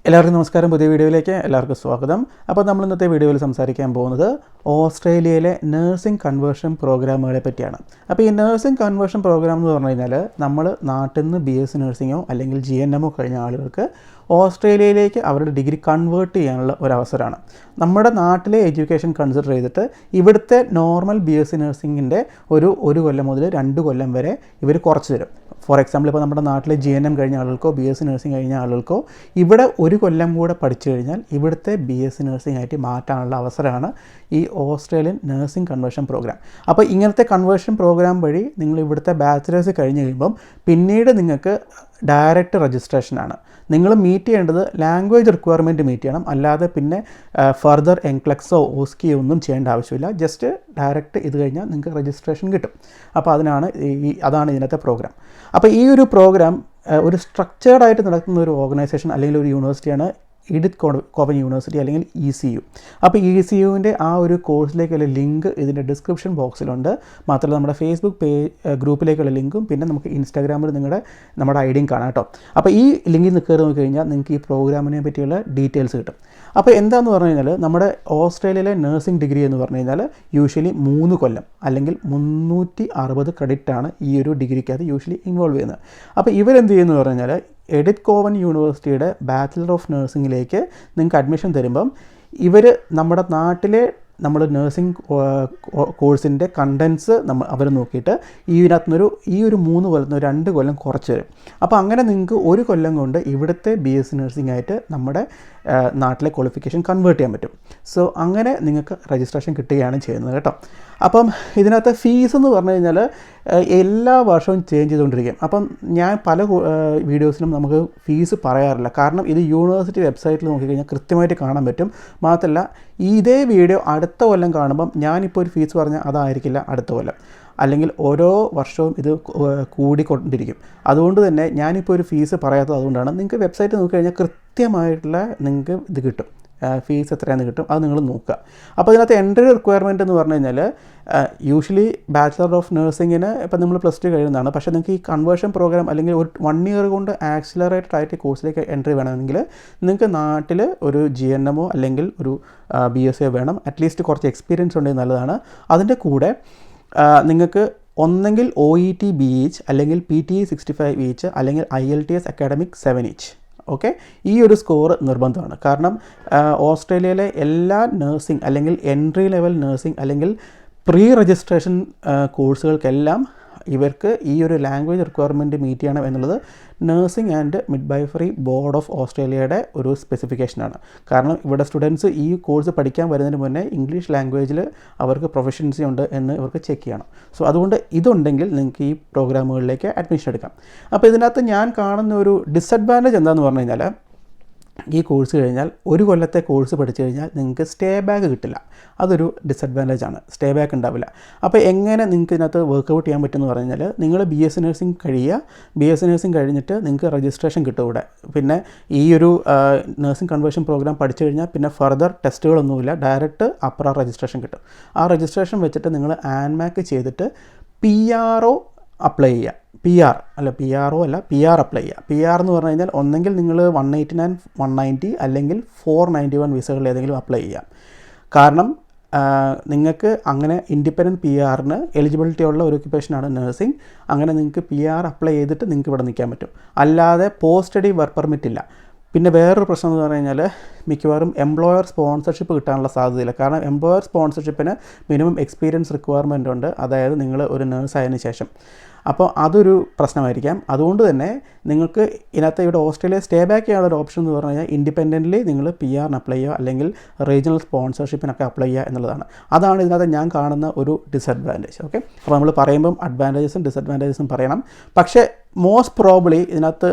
എല്ലാവർക്കും നമസ്കാരം. പുതിയ വീഡിയോയിലേക്ക് എല്ലാവർക്കും സ്വാഗതം. അപ്പോൾ നമ്മൾ ഇന്നത്തെ വീഡിയോയിൽ സംസാരിക്കാൻ പോകുന്നത് ഓസ്ട്രേലിയയിലെ നഴ്സിംഗ് കൺവേർഷൻ പ്രോഗ്രാമുകളെ പറ്റിയാണ്. അപ്പോൾ ഈ നഴ്സിംഗ് കൺവേർഷൻ പ്രോഗ്രാം എന്ന് പറഞ്ഞു കഴിഞ്ഞാൽ നമ്മൾ നാട്ടിൽ നിന്ന് BSc നഴ്സിങ്ങോ അല്ലെങ്കിൽ GNMോ കഴിഞ്ഞ ആളുകൾക്ക് ഓസ്ട്രേലിയയിലേക്ക് അവരുടെ ഡിഗ്രി കൺവേർട്ട് ചെയ്യാനുള്ള ഒരു അവസരമാണ്. നമ്മുടെ നാട്ടിലെ എഡ്യൂക്കേഷൻ കൺസിഡർ ചെയ്തിട്ട് ഇവിടുത്തെ നോർമൽ BSc നഴ്സിങ്ങിൻ്റെ ഒരു കൊല്ലം മുതൽ 2 കൊല്ലം വരെ ഇവർ കുറച്ച് തരും. ഫോർ എക്സാമ്പിൾ, ഇപ്പോൾ നമ്മുടെ നാട്ടിലെ GNM കഴിഞ്ഞ ആളുകൾക്കോ BSc നഴ്സിംഗ് കഴിഞ്ഞ ആളുകൾക്കോ ഇവിടെ 1 കൊല്ലം കൂടെ പഠിച്ചു കഴിഞ്ഞാൽ ഇവിടുത്തെ BSc നഴ്സിംഗ് ആയിട്ട് മാറ്റാനുള്ള അവസരമാണ് ഈ ഓസ്ട്രേലിയൻ നഴ്സിംഗ് കൺവേർഷൻ പ്രോഗ്രാം. അപ്പോൾ ഇങ്ങനത്തെ കൺവേർഷൻ പ്രോഗ്രാം വഴി നിങ്ങൾ ഇവിടുത്തെ ബാച്ചിലേഴ്സ് കഴിഞ്ഞ് കഴിയുമ്പം പിന്നീട് നിങ്ങൾക്ക് ഡയറക്റ്റ് രജിസ്ട്രേഷനാണ്. നിങ്ങൾ മീറ്റ് ചെയ്യേണ്ടത് ലാംഗ്വേജ് റിക്വയർമെൻറ്റ് മീറ്റ് ചെയ്യണം, അല്ലാതെ പിന്നെ ഫർദർ എൻക്ലക്സോ ഓസ്കിയോ ഒന്നും ചെയ്യേണ്ട ആവശ്യമില്ല. ജസ്റ്റ് ഡയറക്റ്റ് ഇത് കഴിഞ്ഞാൽ നിങ്ങൾക്ക് രജിസ്ട്രേഷൻ കിട്ടും. അപ്പോൾ അതാണ് ഇതിനകത്തെ പ്രോഗ്രാം. അപ്പോൾ ഈ ഒരു പ്രോഗ്രാം ഒരു സ്ട്രക്ചേർഡായിട്ട് നടത്തുന്ന ഒരു ഓർഗനൈസേഷൻ അല്ലെങ്കിൽ ഒരു യൂണിവേഴ്സിറ്റിയാണ് എഡിത്ത് കോവൻ യൂണിവേഴ്സിറ്റി അല്ലെങ്കിൽ ECU. അപ്പോൾ ECUവിൻ്റെ ആ ഒരു കോഴ്സിലേക്കുള്ള ലിങ്ക് ഇതിൻ്റെ ഡിസ്ക്രിപ്ഷൻ ബോക്സിലുണ്ട്. മാത്രമല്ല നമ്മുടെ ഫേസ്ബുക്ക് ഗ്രൂപ്പിലേക്കുള്ള ലിങ്കും പിന്നെ നമുക്ക് ഇൻസ്റ്റാഗ്രാമിൽ നമ്മുടെ ഐഡിയും കാണാം കേട്ടോ. അപ്പോൾ ഈ ലിങ്കിൽ കയറി നോക്കി കഴിഞ്ഞാൽ നിങ്ങൾക്ക് ഈ പ്രോഗ്രാമിനെ പറ്റിയുള്ള ഡീറ്റെയിൽസ് കിട്ടും. അപ്പോൾ എന്താണെന്ന് പറഞ്ഞു കഴിഞ്ഞാൽ നമ്മുടെ ഓസ്ട്രേലിയയിലെ നഴ്സിംഗ് ഡിഗ്രി എന്ന് പറഞ്ഞു കഴിഞ്ഞാൽ യൂഷ്വലി 3 കൊല്ലം അല്ലെങ്കിൽ 360 ക്രെഡിറ്റാണ് ഈ ഒരു ഡിഗ്രിക്കകത്ത് യൂഷ്വലി ഇൻവോൾവ് ചെയ്യുന്നത്. അപ്പോൾ ഇവരെന്ത് ചെയ്യുന്നു പറഞ്ഞു കഴിഞ്ഞാൽ എഡിത്ത് കോവൻ യൂണിവേഴ്സിറ്റിയുടെ ബാച്ചിലർ ഓഫ് നഴ്സിംഗിലേക്ക് നിങ്ങൾക്ക് അഡ്മിഷൻ തരുമ്പം ഇവർ നമ്മുടെ നാട്ടിലെ നമ്മൾ നഴ്സിംഗ് കോഴ്സിൻ്റെ കണ്ടൻസ് അവർ നോക്കിയിട്ട് ഈ ഒരു 3 കൊല്ലത്തിന് 2 കൊല്ലം കുറച്ച് തരും. അപ്പോൾ അങ്ങനെ നിങ്ങൾക്ക് 1 കൊല്ലം കൊണ്ട് ഇവിടുത്തെ BSc നഴ്സിംഗ് ആയിട്ട് നമ്മുടെ നാട്ടിലെ ക്വാളിഫിക്കേഷൻ കൺവേർട്ട് ചെയ്യാൻ പറ്റും. സോ അങ്ങനെ നിങ്ങൾക്ക് രജിസ്ട്രേഷൻ കിട്ടുകയാണ് ചെയ്യുന്നത് കേട്ടോ. അപ്പം ഇതിനകത്ത് ഫീസ് എന്ന് പറഞ്ഞു കഴിഞ്ഞാൽ എല്ലാ വർഷവും ചേഞ്ച് ചെയ്തുകൊണ്ടിരിക്കും. അപ്പം ഞാൻ പല വീഡിയോസിലും നമുക്ക് ഫീസ് പറയാറില്ല, കാരണം ഇത് യൂണിവേഴ്സിറ്റി വെബ്സൈറ്റിൽ നോക്കിക്കഴിഞ്ഞാൽ കൃത്യമായിട്ട് കാണാൻ പറ്റും. മാത്രമല്ല ഇതേ വീഡിയോ അടുത്ത കൊല്ലം കാണുമ്പം ഞാനിപ്പോൾ ഒരു ഫീസ് പറഞ്ഞാൽ അതായിരിക്കില്ല അടുത്ത കൊല്ലം, അല്ലെങ്കിൽ ഓരോ വർഷവും ഇത് കൂടിക്കൊണ്ടിരിക്കും. അതുകൊണ്ട് തന്നെ ഞാനിപ്പോൾ ഒരു ഫീസ് പറയാത്തത് അതുകൊണ്ടാണ്. നിങ്ങൾക്ക് വെബ്സൈറ്റ് നോക്കിക്കഴിഞ്ഞാൽ കൃത്യമായിട്ടുള്ള നിങ്ങൾക്ക് ഇത് കിട്ടും, ഫീസ് എത്രയാണെന്ന് കിട്ടും, അത് നിങ്ങൾ നോക്കുക. അപ്പോൾ ഇതിനകത്ത് എൻട്രി റിക്വയർമെൻറ്റ് എന്ന് പറഞ്ഞു കഴിഞ്ഞാൽ യൂഷ്വലി ബാച്ചിലർ ഓഫ് നഴ്സിങ്ങിന് ഇപ്പം നമ്മൾ +2 കഴിയുന്നതാണ്. പക്ഷേ നിങ്ങൾക്ക് ഈ കൺവേർഷൻ പ്രോഗ്രാം അല്ലെങ്കിൽ ഒരു 1 ഇയർ കൊണ്ട് ആക്സിലറേറ്റഡ് ആയിട്ട് കോഴ്സിലേക്ക് എൻട്രി വേണമെങ്കിൽ നിങ്ങൾക്ക് നാട്ടിൽ ഒരു GNMോ അല്ലെങ്കിൽ ഒരു BScയോ വേണം. അറ്റ്ലീസ്റ്റ് കുറച്ച് എക്സ്പീരിയൻസ് ഉണ്ടെങ്കിൽ നല്ലതാണ്. അതിൻ്റെ കൂടെ നിങ്ങൾക്ക് ഒന്നെങ്കിൽ OET BH അല്ലെങ്കിൽ PTE 65 each അല്ലെങ്കിൽ IELTS അക്കാഡമിക് 7 each. ഓക്കെ, ഈ ഒരു സ്കോർ നിർബന്ധമാണ്. കാരണം ഓസ്ട്രേലിയയിലെ എല്ലാ നഴ്സിംഗ് അല്ലെങ്കിൽ എൻട്രി ലെവൽ നഴ്സിംഗ് അല്ലെങ്കിൽ പ്രീ രജിസ്ട്രേഷൻ കോഴ്സുകൾക്കെല്ലാം ഇവർക്ക് ഈ ഒരു ലാംഗ്വേജ് റിക്വയർമെൻറ്റ് മീറ്റ് ചെയ്യണം എന്നുള്ളത് nursing and midwifery board of ഓസ്ട്രേലിയയുടെ ഒരു സ്പെസിഫിക്കേഷനാണ്. കാരണം ഇവിടെ സ്റ്റുഡൻസ് ഈ കോഴ്സ് പഠിക്കാൻ വരുന്നതിന് മുന്നേ ഇംഗ്ലീഷ് ലാംഗ്വേജിൽ അവർക്ക് പ്രൊഫഷൻസി ഉണ്ട് എന്ന് ഇവർക്ക് ചെക്ക് ചെയ്യണം. സോ അതുകൊണ്ട് ഇതുണ്ടെങ്കിൽ നിങ്ങൾക്ക് ഈ പ്രോഗ്രാമുകളിലേക്ക് അഡ്മിഷൻ എടുക്കാം. അപ്പോൾ ഇതിനകത്ത് ഞാൻ കാണുന്ന ഒരു ഡിസഡ്വാൻറ്റേജ് എന്താണെന്ന് പറഞ്ഞു കഴിഞ്ഞാൽ, ഈ കോഴ്സ് കഴിഞ്ഞാൽ 1 കൊല്ലത്തെ കോഴ്സ് പഠിച്ചു കഴിഞ്ഞാൽ നിങ്ങൾക്ക് സ്റ്റേ ബാക്ക് കിട്ടില്ല. അതൊരു ഡിസഡ്വാൻറ്റേജ് ആണ്, സ്റ്റേ ബാക്ക് ഉണ്ടാവില്ല. അപ്പോൾ എങ്ങനെ നിങ്ങൾക്ക് ഇതിനകത്ത് വർക്കൗട്ട് ചെയ്യാൻ പറ്റുമെന്ന് പറഞ്ഞു കഴിഞ്ഞാൽ, നിങ്ങൾ BSc നഴ്സിംഗ് BSc നഴ്സിംഗ് കഴിഞ്ഞിട്ട് നിങ്ങൾക്ക് രജിസ്ട്രേഷൻ കിട്ടും ഇവിടെ. പിന്നെ ഈ ഒരു നഴ്സിംഗ് കൺവേർഷൻ പ്രോഗ്രാം പഠിച്ചു കഴിഞ്ഞാൽ പിന്നെ ഫർദർ ടെസ്റ്റുകളൊന്നുമില്ല, ഡയറക്റ്റ് അപ്പർ രജിസ്ട്രേഷൻ കിട്ടും. ആ രജിസ്ട്രേഷൻ വെച്ചിട്ട് നിങ്ങൾ ആൻമാക്ക് ചെയ്തിട്ട് PRO അപ്ലൈ ചെയ്യുക. PR അപ്ലൈ ചെയ്യുക. PR എന്ന് പറഞ്ഞു കഴിഞ്ഞാൽ ഒന്നെങ്കിൽ നിങ്ങൾ 189, 190 അല്ലെങ്കിൽ 491 വിസകളിൽ ഏതെങ്കിലും അപ്ലൈ ചെയ്യാം. കാരണം നിങ്ങൾക്ക് അങ്ങനെ ഇൻഡിപെൻഡൻറ്റ് PRന് എലിജിബിലിറ്റി ഉള്ള ഒരു ഒക്യുപ്പേഷനാണ് നഴ്സിംഗ്. അങ്ങനെ നിങ്ങൾക്ക് PR അപ്ലൈ ചെയ്തിട്ട് നിങ്ങൾക്ക് ഇവിടെ നിൽക്കാൻ പറ്റും. അല്ലാതെ പോസ്റ്റ് സ്റ്റഡി വർക്ക് പെർമിറ്റ് ഇല്ല. പിന്നെ വേറൊരു പ്രശ്നം എന്ന് പറഞ്ഞു കഴിഞ്ഞാൽ മിക്കവാറും എംപ്ലോയർ സ്പോൺസർഷിപ്പ് കിട്ടാനുള്ള സാധ്യതയില്ല. കാരണം എംപ്ലോയർ സ്പോൺസർഷിപ്പിന് മിനിമം എക്സ്പീരിയൻസ് റിക്വയർമെൻ്റ് ഉണ്ട്, അതായത് നിങ്ങൾ ഒരു നേഴ്സ് ആയതിനു ശേഷം. അപ്പോൾ അതൊരു പ്രശ്നമായിരിക്കാം. അതുകൊണ്ട് തന്നെ നിങ്ങൾക്ക് ഇതിനകത്ത് ഇവിടെ ഓസ്ട്രേലിയ സ്റ്റേ ബാക്ക് ചെയ്യാനുള്ള ഒരു ഓപ്ഷൻ എന്ന് പറഞ്ഞു കഴിഞ്ഞാൽ ഇൻഡിപെൻഡൻ്റ്ലി നിങ്ങൾ PRന് അപ്ലൈ ചെയ്യുക അല്ലെങ്കിൽ റീജിയണൽ സ്പോൺസർഷിപ്പിനൊക്കെ അപ്ലൈ ചെയ്യുക എന്നുള്ളതാണ്. അതാണ് ഇതിനകത്ത് ഞാൻ കാണുന്ന ഒരു ഡിസഡ്വാൻറ്റേജ്. ഓക്കെ, അപ്പോൾ നമ്മൾ പറയുമ്പം അഡ്വാൻറ്റേജസും ഡിസഡ്വാൻറ്റേജസും പറയണം. പക്ഷേ മോസ്റ്റ് പ്രോബ്ലി ഇതിനകത്ത്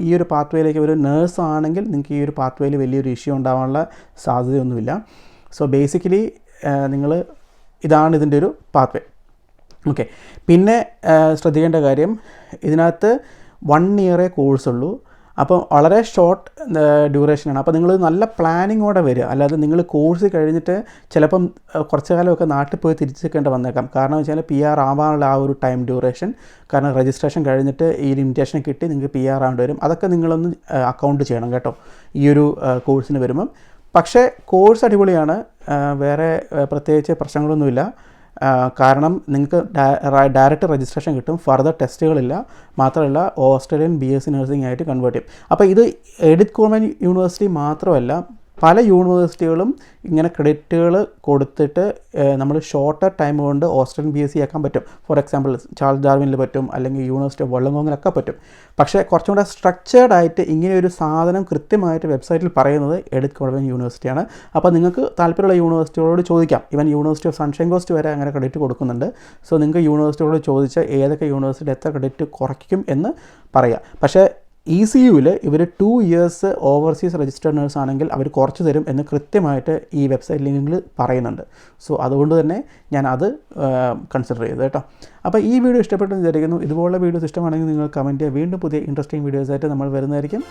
ഈ ഒരു പാത്വേയിലേക്ക് ഒരു നേഴ്സ് ആണെങ്കിൽ നിങ്ങൾക്ക് ഈ ഒരു പാത്വേയിൽ വലിയൊരു ഇഷ്യൂ ഉണ്ടാകാനുള്ള സാധ്യതയൊന്നുമില്ല. സോ ബേസിക്കലി ഇതാണ് ഇതിൻ്റെ ഒരു പാത്വേ. ഓക്കെ, പിന്നെ ശ്രദ്ധിക്കേണ്ട കാര്യം, ഇതിനകത്ത് 1 ഇയറേ കോഴ്സുള്ളൂ. അപ്പോൾ വളരെ ഷോർട്ട് ഡ്യൂറേഷനാണ്. അപ്പോൾ നിങ്ങൾ നല്ല പ്ലാനിങ്ങോടെ വരിക, അല്ലാതെ നിങ്ങൾ കോഴ്സ് കഴിഞ്ഞിട്ട് ചിലപ്പം കുറച്ച് കാലമൊക്കെ നാട്ടിൽ പോയി തിരിച്ചേക്കേണ്ടി വന്നേക്കാം. കാരണം വെച്ചാൽ PR ആവാനുള്ള ആ ഒരു ടൈം ഡ്യൂറേഷൻ, കാരണം രജിസ്ട്രേഷൻ കഴിഞ്ഞിട്ട് ഈ ഇൻവിറ്റേഷൻ കിട്ടി നിങ്ങൾക്ക് PR ആവേണ്ടി വരും. അതൊക്കെ നിങ്ങളൊന്ന് അക്കൗണ്ട് ചെയ്യണം കേട്ടോ ഈ ഒരു കോഴ്സിന് വരുമ്പം. പക്ഷേ കോഴ്സ് അടിപൊളിയാണ്, വേറെ പ്രത്യേകിച്ച് പ്രശ്നങ്ങളൊന്നുമില്ല. കാരണം നിങ്ങൾക്ക് ഡയറക്റ്റ് രജിസ്ട്രേഷൻ കിട്ടും, ഫർദർ ടെസ്റ്റുകളില്ല. മാത്രമല്ല ഓസ്ട്രേലിയൻ BSc നഴ്സിംഗ് ആയിട്ട് കൺവേർട്ട് ചെയ്യും. അപ്പോൾ ഇത് എഡിത്ത് കോമൻ യൂണിവേഴ്സിറ്റി മാത്രമല്ല, പല യൂണിവേഴ്സിറ്റികളും ഇങ്ങനെ ക്രെഡിറ്റുകൾ കൊടുത്തിട്ട് നമ്മൾ ഷോർട്ടർ ടൈം കൊണ്ട് ഓസ്ട്രേലിയൻ BSc ആക്കാൻ പറ്റും. ഫോർ എക്സാമ്പിൾ ചാൾസ് ഡാർവിനിൽ പറ്റും, അല്ലെങ്കിൽ യൂണിവേഴ്സിറ്റി ഓഫ് വോളംഗോങ്ങിലൊക്കെ പറ്റും. പക്ഷേ കുറച്ചും കൂടെ സ്ട്രക്ചേർഡ് ആയിട്ട് ഇങ്ങനെ ഒരു സാധനം കൃത്യമായിട്ട് വെബ്സൈറ്റിൽ പറയുന്നത് എഡിത്ത് കോമൻ യൂണിവേഴ്സിറ്റിയാണ്. അപ്പോൾ നിങ്ങൾക്ക് താല്പര്യമുള്ള യൂണിവേഴ്സിറ്റികളോട് ചോദിക്കാം. Even university of sunshine cost വരെ അങ്ങനെ ക്രെഡിറ്റ് കൊടുക്കുന്നുണ്ട്. സോ നിങ്ങൾക്ക് യൂണിവേഴ്സിറ്റികളോട് ചോദിച്ചാൽ ഏതൊക്കെ യൂണിവേഴ്സിറ്റി എത്ര ക്രെഡിറ്റ് കുറയ്ക്കും എന്ന് പറയാം. പക്ഷേ ECUവിൽ ഇവർ 2 years ഓവർസീസ് രജിസ്റ്റേർഡ് നേഴ്സ് ആണെങ്കിൽ അവർ കുറച്ച് തരും എന്ന് കൃത്യമായിട്ട് ഈ വെബ്സൈറ്റ് ലിങ്കിൽ പറയുന്നുണ്ട്. സോ അതുകൊണ്ട് തന്നെ ഞാൻ അത് കൺസിഡർ ചെയ്തു കേട്ടോ. അപ്പോൾ ഈ വീഡിയോ ഇഷ്ടപ്പെട്ടെന്ന് വിചാരിക്കുന്നു. ഇതുപോലുള്ള വീഡിയോസ് ഇഷ്ടമാണെങ്കിൽ നിങ്ങൾ കമൻറ്റ് ചെയ്യുക. വീണ്ടും പുതിയ ഇൻട്രസ്റ്റിംഗ് വീഡിയോസായിട്ട് നമ്മൾ വരുന്നതായിരിക്കും.